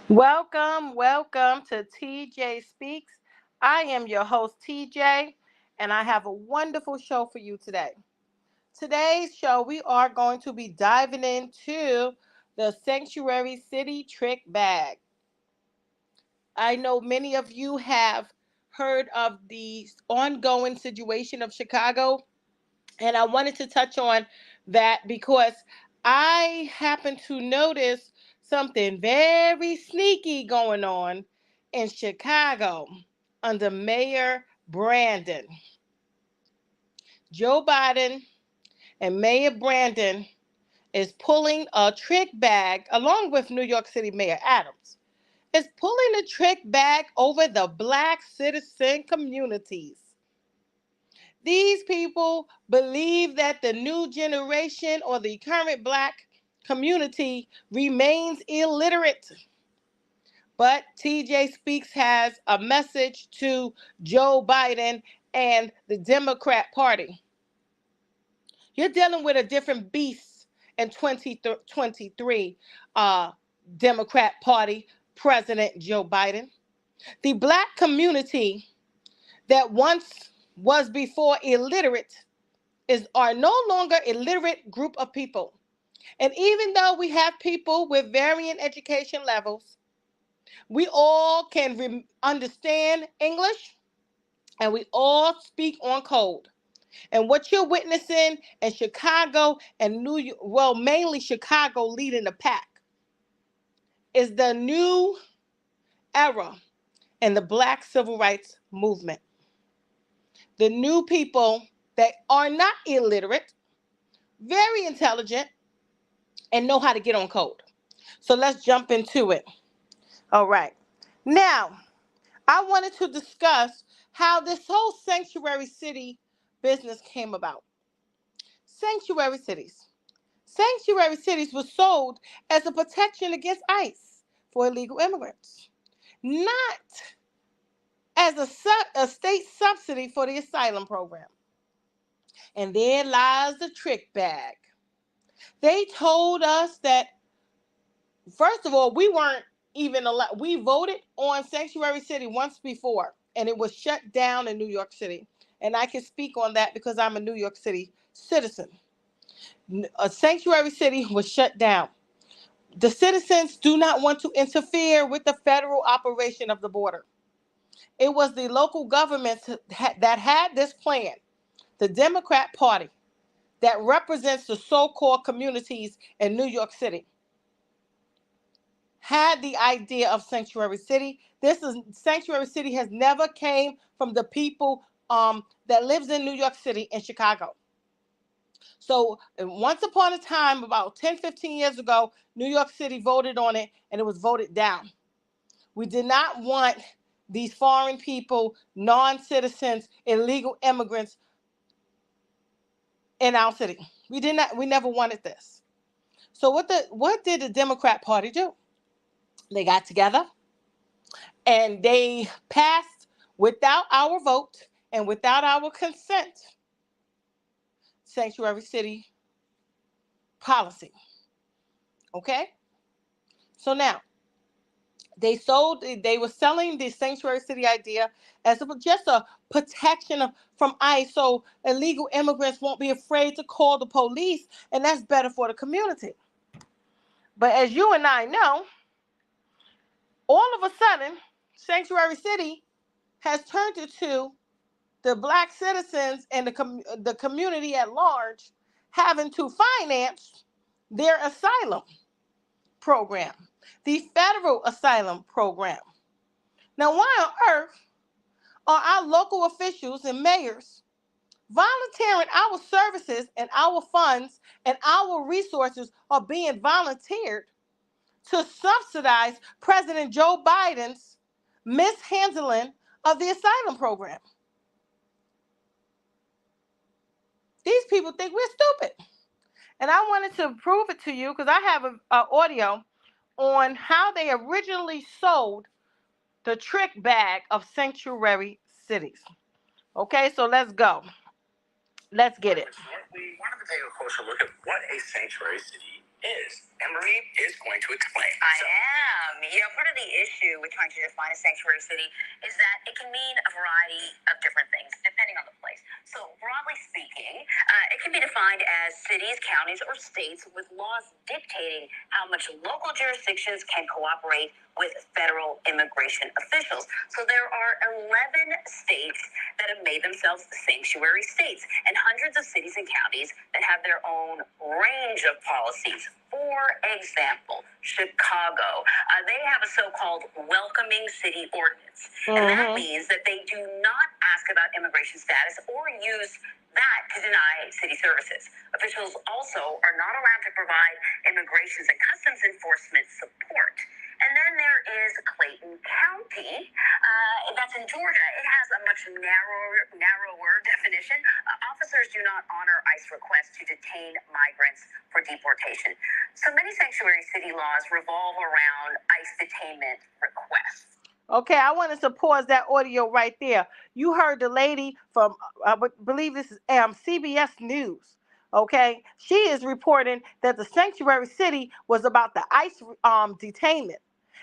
Welcome to TJ Speaks. I am your host, TJ, and I have a wonderful show for you today. Today's show, we are going to be diving into the Sanctuary City Trick Bag. I know many of you have heard of the ongoing situation of Chicago, and I wanted to touch on that because I happen to notice something very sneaky going on in Chicago under Mayor Brandon. Joe Biden and Mayor Brandon is pulling a trick bag along with New York City Mayor Adams. Is pulling a trick bag over the black citizen communities. These people believe that the new generation or the current black community remains illiterate. But TJ Speaks has a message to Joe Biden and the Democrat Party. You're dealing with a different beast in 2023, Democrat Party President Joe Biden. The black community that once was before illiterate are no longer illiterate group of people. And even though we have people with varying education levels, we all can understand English and we all speak on code. And what you're witnessing in Chicago and New York, well, mainly Chicago leading the pack, is the new era in the black civil rights movement. The new people that are not illiterate, very intelligent, and know how to get on code. So let's jump into it. All right. Now, I wanted to discuss how this whole sanctuary city business came about. Sanctuary cities. Sanctuary cities were sold as a protection against ICE for illegal immigrants, not as a state subsidy for the asylum program. And there lies the trick bag. They told us that, first of all, we weren't even allowed. We voted on Sanctuary City once before, and it was shut down in New York City. And I can speak on that because I'm a New York City citizen. A Sanctuary City was shut down. The citizens do not want to interfere with the federal operation of the border. It was the local governments that had this plan, the Democrat Party, that represents the so-called communities in New York City, had the idea of Sanctuary City. Sanctuary City has never came from the people that lives in New York City and Chicago. So once upon a time, about 10, 15 years ago, New York City voted on it and it was voted down. We did not want these foreign people, non-citizens, illegal immigrants in our city. We never wanted this. So what did the Democrat Party do? They got together and they passed, without our vote and without our consent, Sanctuary City policy. Okay? So now, they were selling the Sanctuary City idea as just a protection from ICE, so illegal immigrants won't be afraid to call the police, and that's better for the community. But as you and I know, all of a sudden, Sanctuary City has turned into the black citizens and the community at large having to finance their asylum program, the federal asylum program. Now, why on earth are our local officials and mayors volunteering our services and our funds and our resources are being volunteered to subsidize President Joe Biden's mishandling of the asylum program? These people think we're stupid. And I wanted to prove it to you because I have an audio on how they originally sold the trick bag of sanctuary cities. Okay, so let's go. Let's get it. We wanted to take a closer look at what a sanctuary city is. Emery is going to explain. I am. Part of the issue with trying to define a sanctuary city is that it can mean a variety of different things depending on the place. So, broadly speaking, it can be defined as cities, counties, or states with laws dictating how much local jurisdictions can cooperate with federal immigration officials. So there are 11 states that have made themselves sanctuary states and hundreds of cities and counties that have their own range of policies. For example, Chicago, they have a so-called welcoming city ordinance. And that means that they do not ask about immigration status or use that to deny city services. Officials also are not allowed to provide immigrations and customs enforcement support. And then there is Clayton County. That's in Georgia. It has a much narrower definition. Officers do not honor ICE requests to detain migrants for deportation. So many sanctuary city laws revolve around ICE detainment requests. Okay, I wanted to pause that audio right there. You heard the lady from, I believe this is CBS News. Okay, she is reporting that the sanctuary city was about the ICE detainment.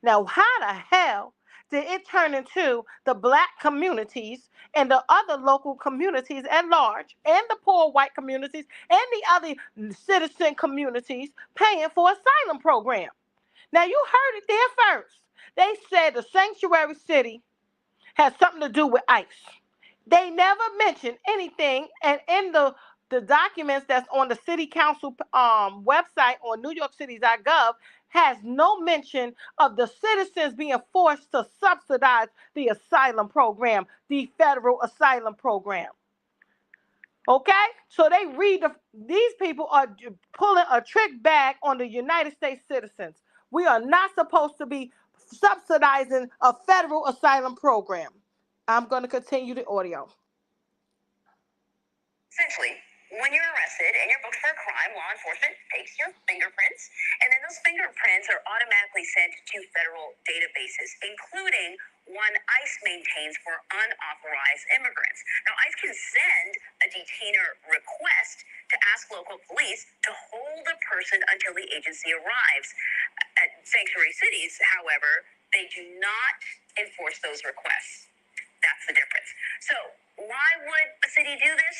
Now, how the hell did it turn into the black communities and the other local communities at large, and the poor white communities, and the other citizen communities paying for asylum program? Now, you heard it there first. They said the sanctuary city has something to do with ICE. They never mentioned anything, and in the documents that's on the city council website on NewYorkCity.gov has no mention of the citizens being forced to subsidize the asylum program, the federal asylum program. Okay, so these people are pulling a trick bag on the United States citizens. We are not supposed to be subsidizing a federal asylum program. I'm going to continue the audio. Essentially, when you're arrested and you're booked for a crime, law enforcement takes your fingerprints, and then those fingerprints are automatically sent to federal databases, including one ICE maintains for unauthorized immigrants. Now, ICE can send a detainer request to ask local police to hold a person until the agency arrives. At sanctuary cities, however, they do not enforce those requests. That's the difference. So, why would a city do this?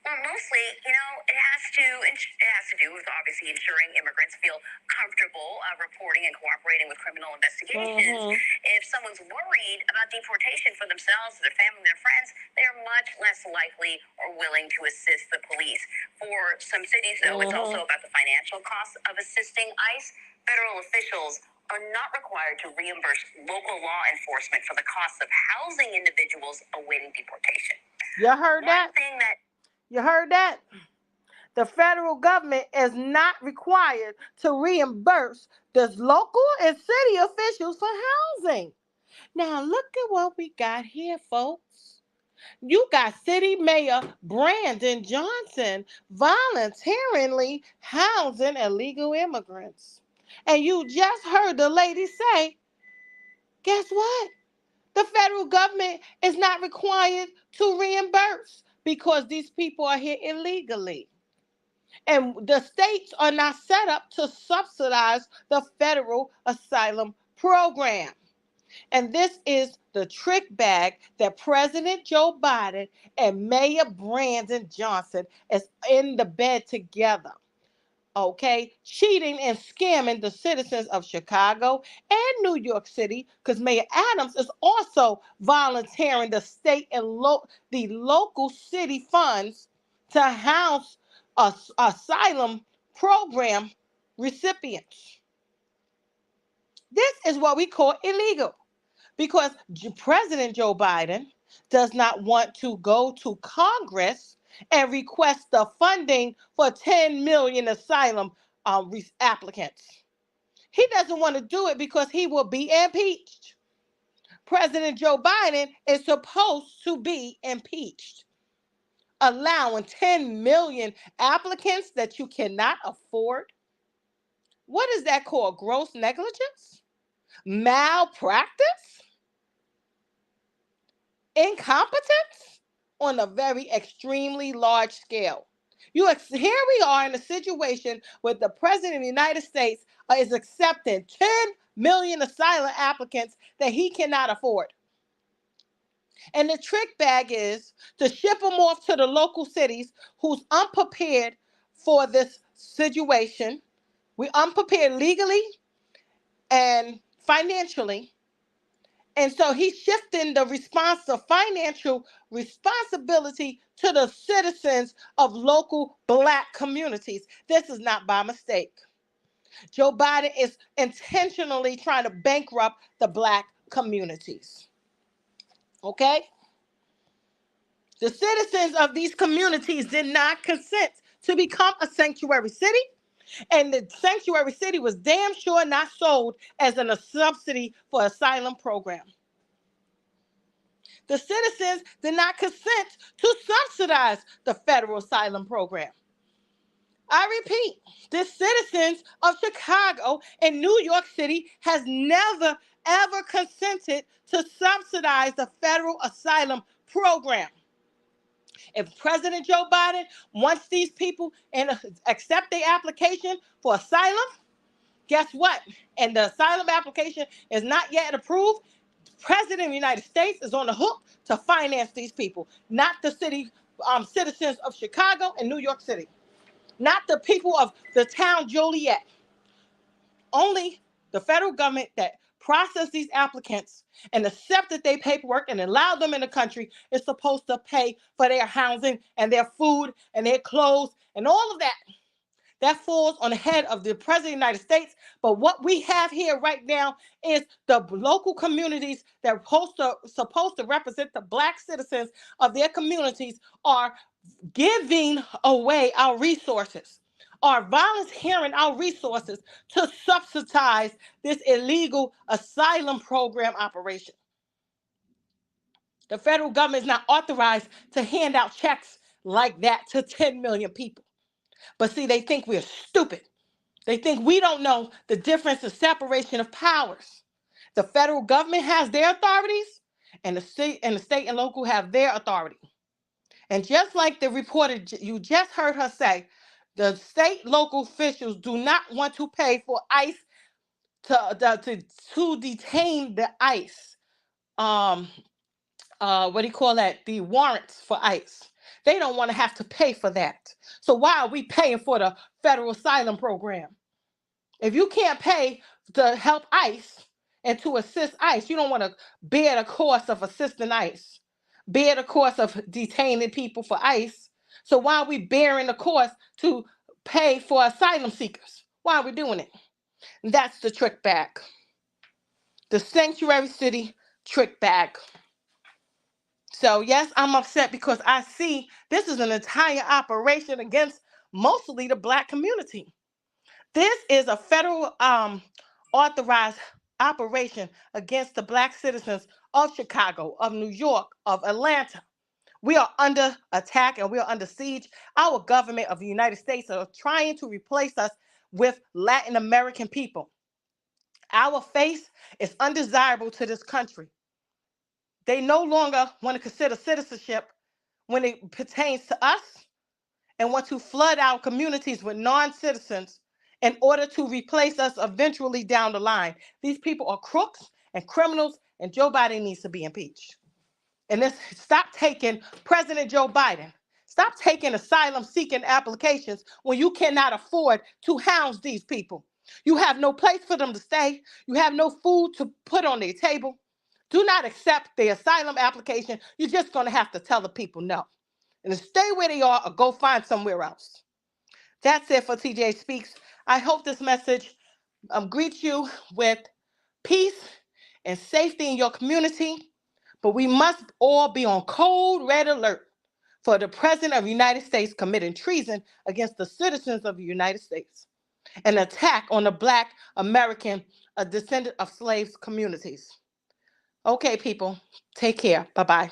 Well, mostly, it has to do with obviously ensuring immigrants feel comfortable reporting and cooperating with criminal investigations. If someone's worried about deportation for themselves, their family, their friends, they are much less likely or willing to assist the police. For some cities, though, it's also about the financial costs of assisting ICE. Federal officials are not required to reimburse local law enforcement for the cost of housing individuals awaiting deportation. You heard that? You heard that? The federal government is not required to reimburse the local and city officials for housing. Now, look at what we got here, folks. You got City Mayor Brandon Johnson voluntarily housing illegal immigrants. And you just heard the lady say, guess what? The federal government is not required to reimburse because these people are here illegally. And the states are not set up to subsidize the federal asylum program. And this is the trick bag that President Joe Biden and Mayor Brandon Johnson is in the bed together. Okay, cheating and scamming the citizens of Chicago and New York City, because Mayor Adams is also volunteering the state and the local city funds to house asylum program recipients. This is what we call illegal, because President Joe Biden does not want to go to Congress and request the funding for 10 million asylum applicants. He doesn't want to do it because he will be impeached. President Joe Biden is supposed to be impeached, allowing 10 million applicants that you cannot afford. What is that called? Gross negligence? Malpractice? Incompetence on a very extremely large scale. Here we are in a situation where the president of the United States is accepting 10 million asylum applicants that he cannot afford. And the trick bag is to ship them off to the local cities who's unprepared for this situation. We're unprepared legally and financially. And so he's shifting the financial responsibility to the citizens of local Black communities. This is not by mistake. Joe Biden is intentionally trying to bankrupt the Black communities. Okay? The citizens of these communities did not consent to become a sanctuary city, and the sanctuary city was damn sure not sold as a subsidy for asylum program. The citizens did not consent to subsidize the federal asylum program. I repeat, the citizens of Chicago and New York City has never, ever consented to subsidize the federal asylum program. If President Joe Biden wants these people and accept their application for asylum, guess what? And the asylum application is not yet approved. The President of the United States is on the hook to finance these people, not the citizens of Chicago and New York City, not the people of the town Joliet. Only the federal government that process these applicants and accepted their paperwork and allowed them in the country is supposed to pay for their housing and their food and their clothes and all of that. That falls on the head of the President of the United States. But what we have here right now is the local communities that are supposed to represent the Black citizens of their communities are giving away our resources, are volunteering our resources to subsidize this illegal asylum program operation. The federal government is not authorized to hand out checks like that to 10 million people. But see, they think we're stupid. They think we don't know the difference of separation of powers. The federal government has their authorities, and the state and local have their authority. And just like the reporter you just heard her say, the state local officials do not want to pay for ICE to detain the ICE. What do you call that? The warrants for ICE. They don't want to have to pay for that. So why are we paying for the federal asylum program? If you can't pay to help ICE and to assist ICE, you don't want to bear the cost of assisting ICE, bear the cost of detaining people for ICE. So why are we bearing the cost to pay for asylum seekers? Why are we doing it? That's the trick bag. The sanctuary city trick bag. So yes, I'm upset because I see this is an entire operation against mostly the Black community. This is a federal authorized operation against the Black citizens of Chicago, of New York, of Atlanta. We are under attack and we are under siege. Our government of the United States are trying to replace us with Latin American people. Our face is undesirable to this country. They no longer want to consider citizenship when it pertains to us and want to flood our communities with non-citizens in order to replace us eventually down the line. These people are crooks and criminals, and Joe Biden needs to be impeached. And stop taking President Joe Biden. Stop taking asylum-seeking applications when you cannot afford to house these people. You have no place for them to stay. You have no food to put on their table. Do not accept the asylum application. You're just going to have to tell the people no. And to stay where they are or go find somewhere else. That's it for TJ Speaks. I hope this message greets you with peace and safety in your community. But we must all be on cold red alert for the President of the United States committing treason against the citizens of the United States, an attack on the Black American descendant of slaves communities. Okay, people, take care. Bye-bye.